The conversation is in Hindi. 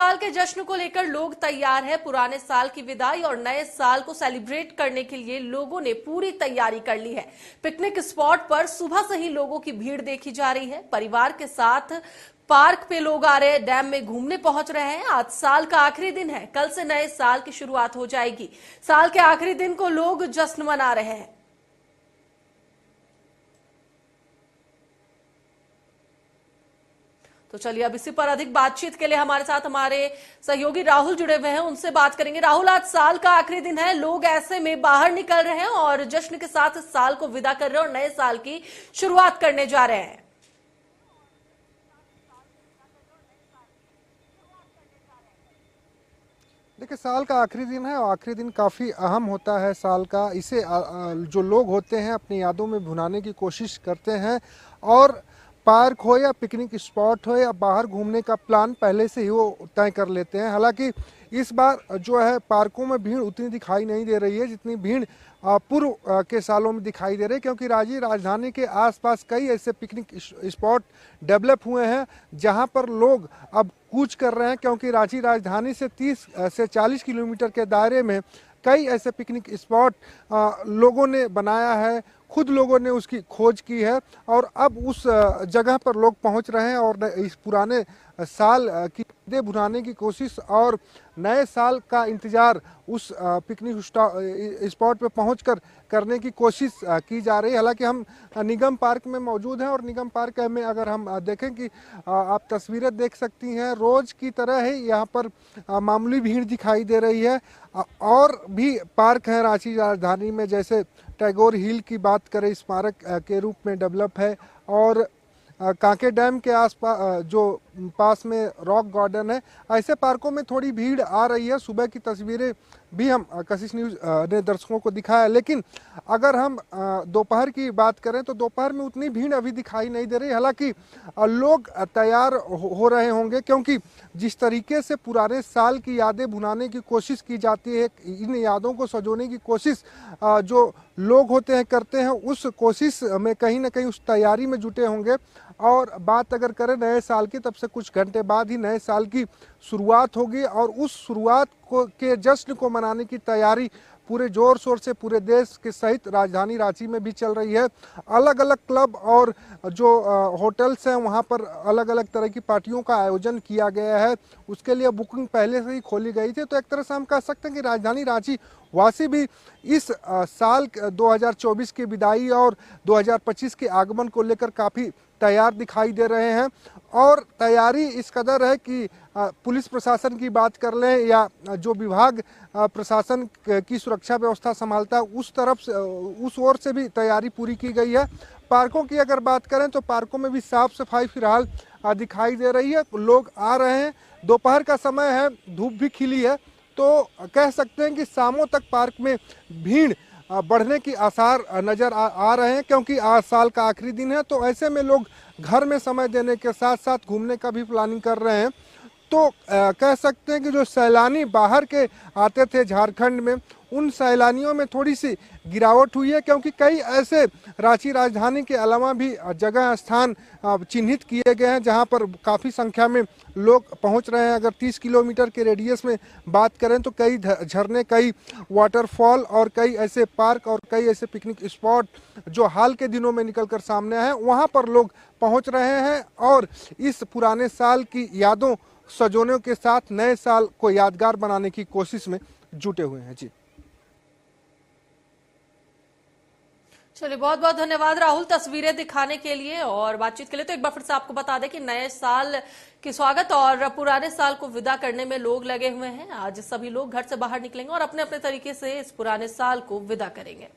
साल के जश्न को लेकर लोग तैयार हैं। पुराने साल की विदाई और नए साल को सेलिब्रेट करने के लिए लोगों ने पूरी तैयारी कर ली है। पिकनिक स्पॉट पर सुबह से ही लोगों की भीड़ देखी जा रही है। परिवार के साथ पार्क पे लोग आ रहे हैं, डैम में घूमने पहुंच रहे हैं। आज साल का आखिरी दिन है, कल से नए साल की शुरुआत हो जाएगी। साल के आखिरी दिन को लोग जश्न मना रहे हैं। तो चलिए अब इसी पर अधिक बातचीत के लिए हमारे साथ हमारे सहयोगी राहुल जुड़े हुए हैं, उनसे बात करेंगे। राहुल, आज साल का आखिरी दिन है, लोग ऐसे में बाहर निकल रहे हैं और जश्न के साथ इस साल को विदा कर रहे हैं और नए साल की शुरुआत करने जा रहे हैं। देखिए, साल का आखिरी दिन है और आखिरी दिन काफ़ी अहम होता है साल का। इसे जो लोग होते हैं अपनी यादों में भुनाने की कोशिश करते हैं और पार्क हो या पिकनिक स्पॉट हो या बाहर घूमने का प्लान पहले से ही वो तय कर लेते हैं। हालांकि इस बार जो है पार्कों में भीड़ उतनी दिखाई नहीं दे रही है जितनी भीड़ पूर्व के सालों में दिखाई दे रही है, क्योंकि राज्य राजधानी के आसपास कई ऐसे पिकनिक स्पॉट डेवलप हुए हैं जहां पर लोग अब कूच कर रहे हैं, क्योंकि रांची राजधानी से 30 से 40 किलोमीटर के दायरे में कई ऐसे पिकनिक स्पॉट लोगों ने बनाया है, खुद लोगों ने उसकी खोज की है और अब उस जगह पर लोग पहुंच रहे हैं और इस पुराने साल की यादें भुनाने की कोशिश और नए साल का इंतजार उस पिकनिक स्पॉट पे पहुंचकर करने की कोशिश की जा रही है। हालांकि हम निगम पार्क में मौजूद हैं और निगम पार्क में अगर हम देखें कि आप तस्वीरें देख सकती हैं, रोज की तरह ही यहाँ पर मामूली भीड़ दिखाई दे रही है। और भी पार्क हैं रांची राजधानी में, जैसे टैगोर हिल की बात करें, स्मारक के रूप में डेवलप है और कांके डैम के आसपास जो पास में रॉक गार्डन है, ऐसे पार्कों में थोड़ी भीड़ आ रही है। सुबह की तस्वीरें भी हम कशिश न्यूज़ ने दर्शकों को दिखाया, लेकिन अगर हम दोपहर की बात करें तो दोपहर में उतनी भीड़ अभी दिखाई नहीं दे रही। हालांकि लोग तैयार हो रहे होंगे, क्योंकि जिस तरीके से पुराने साल की यादें भुनाने की कोशिश की जाती है, इन यादों को सजोने की कोशिश जो लोग होते हैं करते हैं, उस कोशिश में कहीं ना कहीं उस तैयारी में जुटे होंगे। और बात अगर करें नए साल की, तब से कुछ घंटे बाद ही नए साल की शुरुआत होगी और उस शुरुआत को के जश्न को मनाने की तैयारी पूरे जोर शोर से पूरे देश के सहित राजधानी रांची में भी चल रही है। अलग अलग क्लब और जो होटल्स हैं वहां पर अलग अलग तरह की पार्टियों का आयोजन किया गया है, उसके लिए बुकिंग पहले से ही खोली गई थी। तो एक तरह से हम कह सकते हैं कि राजधानी रांची वासी भी इस साल 2024 की विदाई और 2025 के आगमन को लेकर काफ़ी तैयार दिखाई दे रहे हैं। और तैयारी इस कदर है कि पुलिस प्रशासन की बात कर लें या जो विभाग प्रशासन की सुरक्षा व्यवस्था संभालता है, उस तरफ से उस ओर से भी तैयारी पूरी की गई है। पार्कों की अगर बात करें तो पार्कों में भी साफ सफाई फिलहाल दिखाई दे रही है। लोग आ रहे हैं, दोपहर का समय है, धूप भी खिली है, तो कह सकते हैं कि शामों तक पार्क में भीड़ बढ़ने की आसार नज़र आ रहे हैं, क्योंकि आज साल का आखिरी दिन है। तो ऐसे में लोग घर में समय देने के साथ साथ घूमने का भी प्लानिंग कर रहे हैं। तो कह सकते हैं कि जो सैलानी बाहर के आते थे झारखंड में, उन सैलानियों में थोड़ी सी गिरावट हुई है, क्योंकि कई ऐसे रांची राजधानी के अलावा भी जगह स्थान चिन्हित किए गए हैं जहां पर काफ़ी संख्या में लोग पहुंच रहे हैं। अगर 30 किलोमीटर के रेडियस में बात करें तो कई झरने, कई वाटरफॉल और कई ऐसे पार्क और कई ऐसे पिकनिक स्पॉट जो हाल के दिनों में निकलकर सामने आए हैं, वहाँ पर लोग पहुँच रहे हैं और इस पुराने साल की यादों सजोने के साथ नए साल को यादगार बनाने की कोशिश में जुटे हुए हैं। जी चलिए, बहुत बहुत धन्यवाद राहुल तस्वीरें दिखाने के लिए और बातचीत के लिए। तो एक बार फिर से आपको बता दें कि नए साल की स्वागत और पुराने साल को विदा करने में लोग लगे हुए हैं। आज सभी लोग घर से बाहर निकलेंगे और अपने अपने तरीके से इस पुराने साल को विदा करेंगे।